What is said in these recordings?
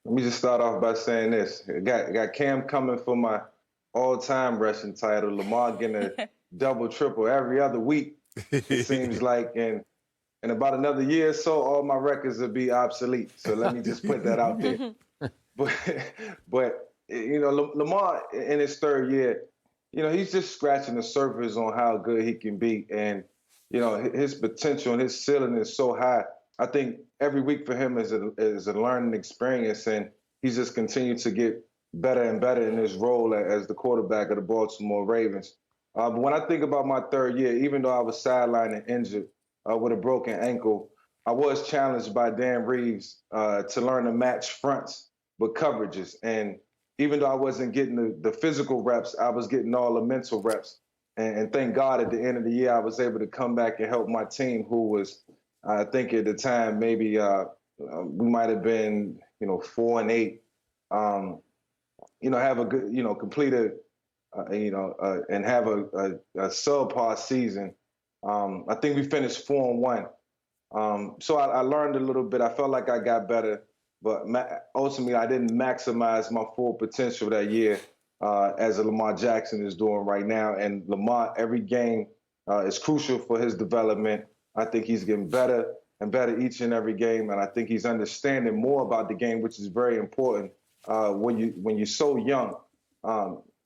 Let me just start off by saying this. Got Cam coming for my all-time rushing title. Lamar getting a double, triple every other week, it seems like. And in about another year or so, all my records will be obsolete. So let me just put that out there. But Lamar in his third year, he's just scratching the surface on how good he can be. And, his potential and his ceiling is so high. I think every week for him is a learning experience, and he's just continued to get better and better in his role as the quarterback of the Baltimore Ravens. But when I think about my third year, even though I was sidelined and injured with a broken ankle, I was challenged by Dan Reeves to learn to match fronts with coverages. And even though I wasn't getting the physical reps, I was getting all the mental reps. And thank God at the end of the year, I was able to come back and help my team, who was, I think at the time, maybe we might have been, 4-8. Have a good, completed, and have a subpar season. I think we finished 4-1. So I learned a little bit. I felt like I got better, but ultimately I didn't maximize my full potential that year, as Lamar Jackson is doing right now. And Lamar, every game is crucial for his development. I think he's getting better and better each and every game, and I think he's understanding more about the game, which is very important. When you're so young,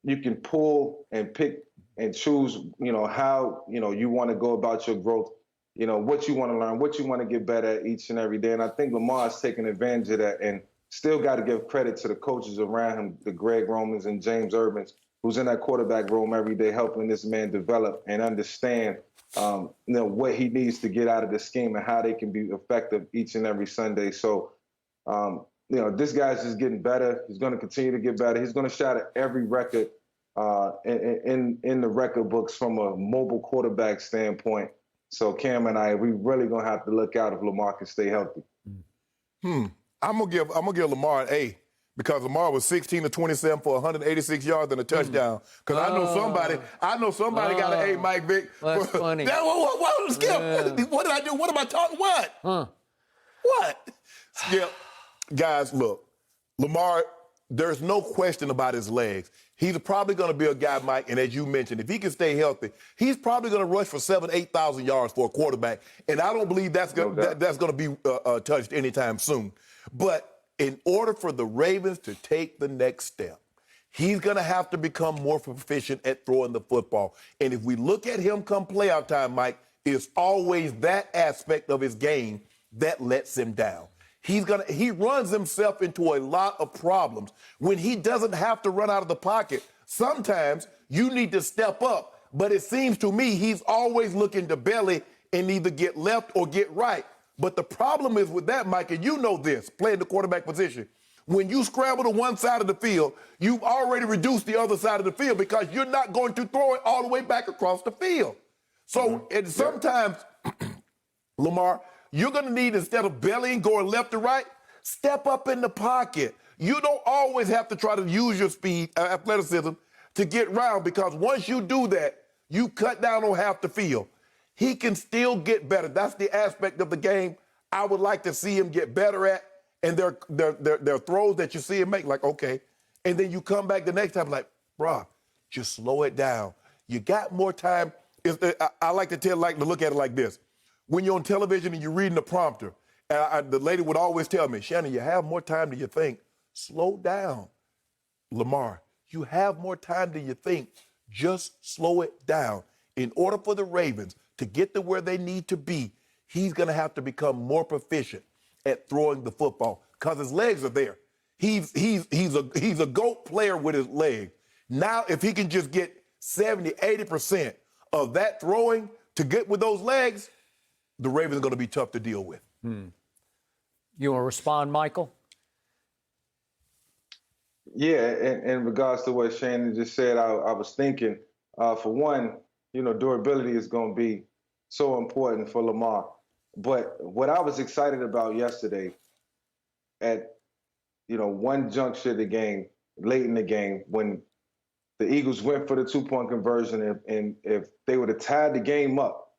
you can pull and pick and choose, how you want to go about your growth, what you want to learn, what you want to get better at each and every day. And I think Lamar is taking advantage of that, and still got to give credit to the coaches around him, the Greg Romans and James Urbans, who's in that quarterback room every day, helping this man develop and understand, what he needs to get out of the scheme and how they can be effective each and every Sunday. So, this guy's just getting better. He's going to continue to get better. He's going to shatter every record in the record books from a mobile quarterback standpoint. So Cam and we really going to have to look out if Lamar can stay healthy. I'm gonna give Lamar an A, because Lamar was 16 to 27 for 186 yards and a touchdown. Because I know somebody got an A, Mike Vick. That's funny. Skip, Yeah. what did I do? What am I talking? What? What? Skip, guys, look, Lamar, there's no question about his legs. He's probably going to be a guy, Mike, and as you mentioned, if he can stay healthy, he's probably going to rush for 7,000, 8,000 yards for a quarterback, and I don't believe that's going to be touched anytime soon. But in order for the Ravens to take the next step, he's going to have to become more proficient at throwing the football. And if we look at him come playoff time, Mike, it's always that aspect of his game that lets him down. He runs himself into a lot of problems when he doesn't have to run out of the pocket. Sometimes you need to step up, but it seems to me he's always looking to belly and either get left or get right. But the problem is with that, Mike, and you know this, playing the quarterback position, when you scramble to one side of the field, you've already reduced the other side of the field because you're not going to throw it all the way back across the field. So and sometimes, Lamar, you're going to need, instead of bellying, going left to right, step up in the pocket. You don't always have to try to use your speed, athleticism, to get round, because once you do that, you cut down on half the field. He can still get better. That's the aspect of the game I would like to see him get better at. And there are throws that you see him make, like, okay. And then you come back the next time, like, bruh, just slow it down. You got more time. I like to look at it like this. When you're on television and you're reading the prompter, the lady would always tell me, Shannon, you have more time than you think. Slow down, Lamar. You have more time than you think. Just slow it down. In order for the Ravens to get to where they need to be, he's going to have to become more proficient at throwing the football because his legs are there. He's a GOAT player with his legs. Now, if he can just get 70, 80% of that throwing to get with those legs, the Ravens are going to be tough to deal with. You want to respond, Michael? Yeah, in regards to what Shannon just said, I was thinking, for one, durability is going to be so important for Lamar. But what I was excited about yesterday at, one juncture of the game, late in the game, when the Eagles went for the 2-point conversion, and if they would have tied the game up,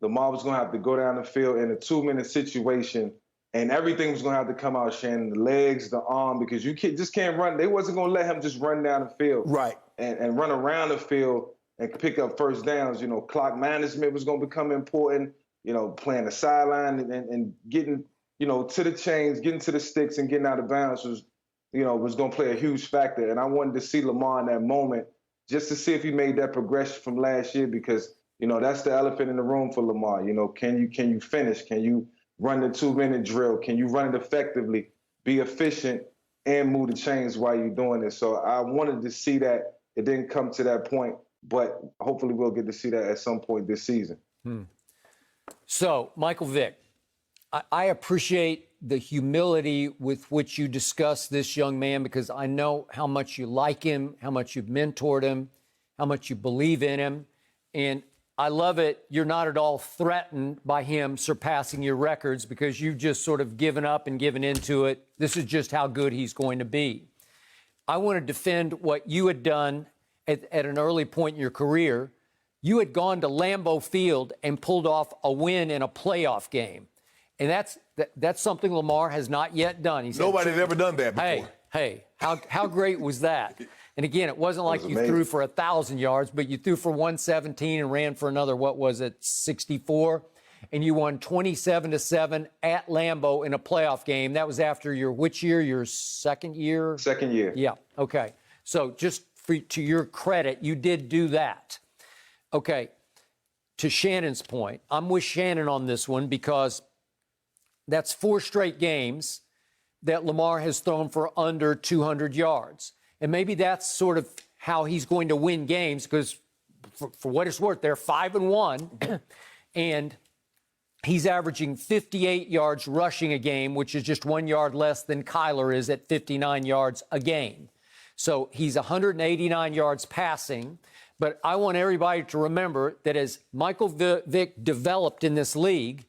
Lamar was going to have to go down the field in a 2-minute situation And everything was going to have to come out, Shannon, the legs, the arm, because you just can't run. They wasn't going to let him just run down the field Right. and run around the field and pick up first downs. You know, clock management was going to become important, you know, playing the sideline and getting, you know, to the chains, getting to the sticks and getting out of bounds was going to play a huge factor. And I wanted to see Lamar in that moment just to see if he made that progression from last year because, you know, that's the elephant in the room for Lamar. You know, can you finish? Can you run the 2-minute drill? Can you run it effectively, be efficient, and move the chains while you're doing it? So I wanted to see that. It didn't come to that point, but hopefully we'll get to see that at some point this season. So, Michael Vick, I appreciate the humility with which you discuss this young man because I know how much you like him, how much you've mentored him, how much you believe in him. And I love it. You're not at all threatened by him surpassing your records because you've just sort of given up and given into it. This is just how good he's going to be. I want to defend what you had done at an early point in your career. You had gone to Lambeau Field and pulled off a win in a playoff game. And that's something Lamar has not yet done. Nobody had ever done that before. Hey, how great was that? And again, it wasn't like you threw for 1,000 yards, but you threw for 117 and ran for another, 64? And you won 27-7 at Lambeau in a playoff game. That was after which year? Your second year? Second year. Yeah, okay. So just to your credit, you did do that. Okay, to Shannon's point, I'm with Shannon on this one because that's 4 straight games that Lamar has thrown for under 200 yards. And maybe that's sort of how he's going to win games because for what it's worth, they're 5-1 and he's averaging 58 yards rushing a game, which is just 1 yard less than Kyler is at 59 yards a game. So he's 189 yards passing. But I want everybody to remember that as Michael Vick developed in this league,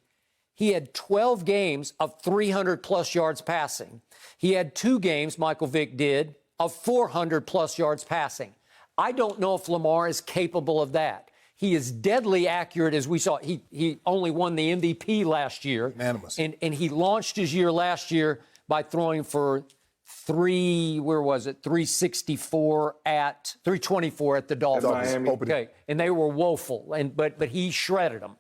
he had 12 games of 300-plus yards passing. He had 2 games, Michael Vick did, of 400-plus yards passing. I don't know if Lamar is capable of that. He is deadly accurate, as we saw. He only won the MVP last year. Unanimous. And he launched his year last year by throwing for 324 at the Dolphins. Miami. Okay, and they were woeful, but he shredded them.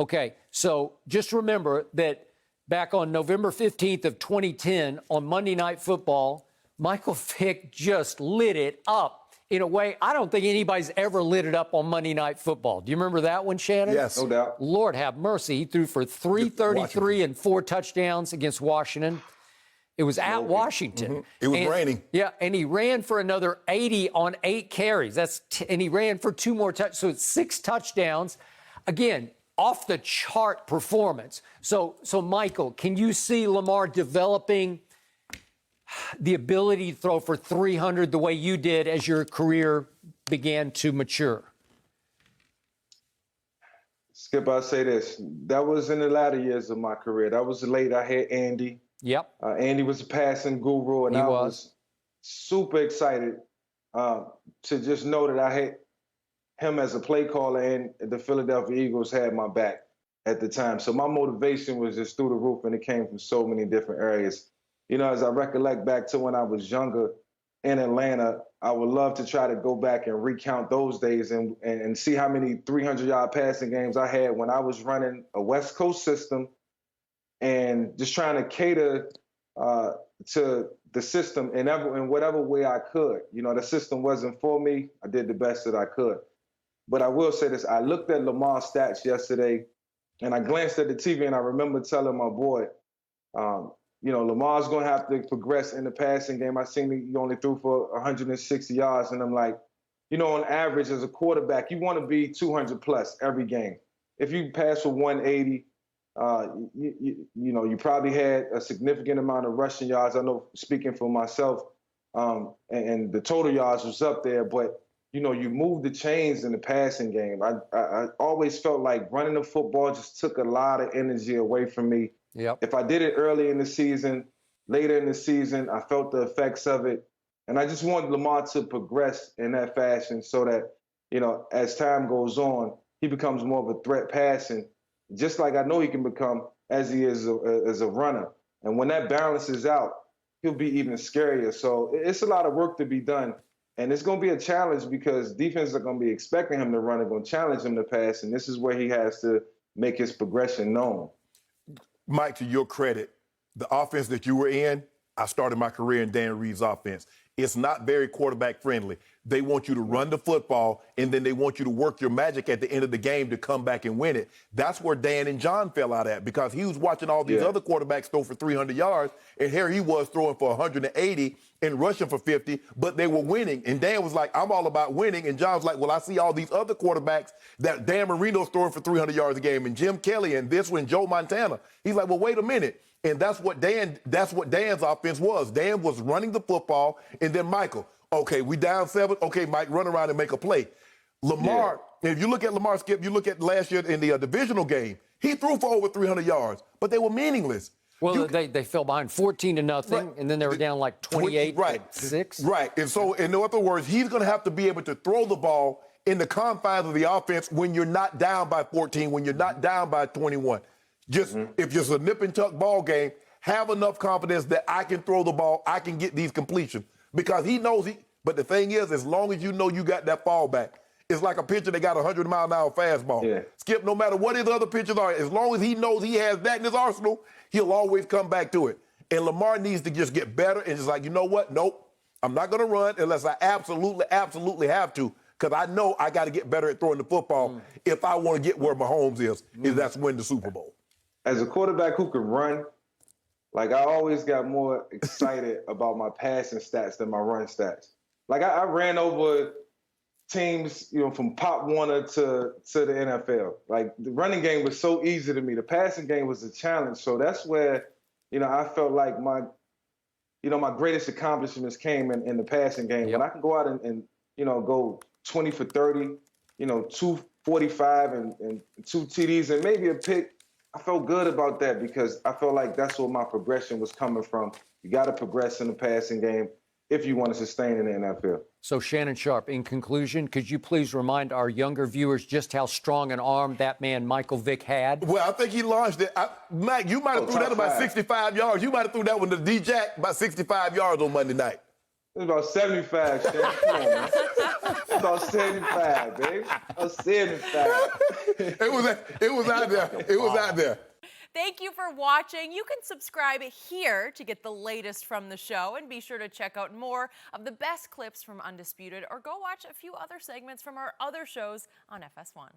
Okay, so just remember that back on November 15th of 2010 on Monday Night Football, Michael Vick just lit it up in a way I don't think anybody's ever lit it up on Monday Night Football. Do you remember that one, Shannon? Yes. No doubt. Lord have mercy. He threw for 333 and 4 touchdowns against Washington. It was at Washington. Mm-hmm. It was raining. Yeah, and he ran for another 80 on 8 carries. And he ran for 2 more touchdowns. So it's 6 touchdowns. Again, off the chart performance. So Michael, can you see Lamar developing the ability to throw for 300 the way you did as your career began to mature? Skip, I'll say this. That was in the latter years of my career. That was late. I had Andy. Yep. Andy was a passing guru, and I was super excited to just know that I had him as a play caller, and the Philadelphia Eagles had my back at the time. So my motivation was just through the roof, and it came from so many different areas. You know, as I recollect back to when I was younger in Atlanta, I would love to try to go back and recount those days and see how many 300-yard passing games I had when I was running a West Coast system and just trying to cater to the system in whatever way I could. You know, the system wasn't for me. I did the best that I could. But I will say this. I looked at Lamar's stats yesterday, and I glanced at the TV, and I remember telling my boy, you know, Lamar's going to have to progress in the passing game. I seen he only threw for 160 yards, and I'm like, you know, on average as a quarterback, you want to be 200-plus every game. If you pass for 180, you know, you probably had a significant amount of rushing yards. I know, speaking for myself, and the total yards was up there, but you know, you move the chains in the passing game. I always felt like running the football just took a lot of energy away from me. Yep. If I did it early in the season, later in the season, I felt the effects of it. And I just wanted Lamar to progress in that fashion so that, you know, as time goes on, he becomes more of a threat passing, just like I know he can become as he is as a runner. And when that balances out, he'll be even scarier. So it's a lot of work to be done. And it's going to be a challenge because defenses are going to be expecting him to run and going to challenge him to pass. And this is where he has to make his progression known. Mike, to your credit, the offense that you were in, I started my career in Dan Reed's offense. It's not very quarterback friendly. They want you to run the football, and then they want you to work your magic at the end of the game to come back and win it. That's where Dan and John fell out at because he was watching all these other quarterbacks throw for 300 yards, and here he was throwing for 180 and rushing for 50, but they were winning. And Dan was like, I'm all about winning. And John's like, well, I see all these other quarterbacks that Dan Marino's throwing for 300 yards a game, and Jim Kelly and this one, Joe Montana. He's like, well, wait a minute. And that's what Dan's offense was. Dan was running the football, and then Michael, okay, we down 7. Okay, Mike, run around and make a play. Lamar, if you look at Lamar, Skip, you look at last year in the divisional game, he threw for over 300 yards, but they were meaningless. Well, they fell behind 14-0, right, and then they were down like 28-6. Right, and so in other words, he's going to have to be able to throw the ball in the confines of the offense when you're not down by 14, when you're not down by 21. Just if it's a nip and tuck ball game, have enough confidence that I can throw the ball, I can get these completions because he knows But the thing is, as long as you know you got that fallback, it's like a pitcher that got a 100-mile-an-hour fastball. Yeah. Skip, no matter what his other pitchers are, as long as he knows he has that in his arsenal, he'll always come back to it. And Lamar needs to just get better and just like, you know what? Nope, I'm not going to run unless I absolutely have to. Because I know I got to get better at throwing the football if I want to get where Mahomes is that's win the Super Bowl. As a quarterback who can run, like I always got more excited about my passing stats than my run stats. Like I ran over teams, from Pop Warner to the NFL. Like the running game was so easy to me. The passing game was a challenge. So that's where, I felt like my greatest accomplishments came in the passing game. When I can go out and go 20 for 30, 245 and 2 TDs and maybe a pick. I felt good about that because I felt like that's where my progression was coming from. You got to progress in the passing game if you want to sustain in the NFL. So, Shannon Sharpe, in conclusion, could you please remind our younger viewers just how strong an arm that man Michael Vick had? Well, I think he launched it. Mike, you might have threw that about 65 yards. You might have threw that one to D-Jack about 65 yards on Monday night. It was about 75, Shannon. Come on, man. About 75, baby. About 75. It was out there. It was out there. Thank you for watching. You can subscribe here to get the latest from the show and be sure to check out more of the best clips from Undisputed or go watch a few other segments from our other shows on FS1.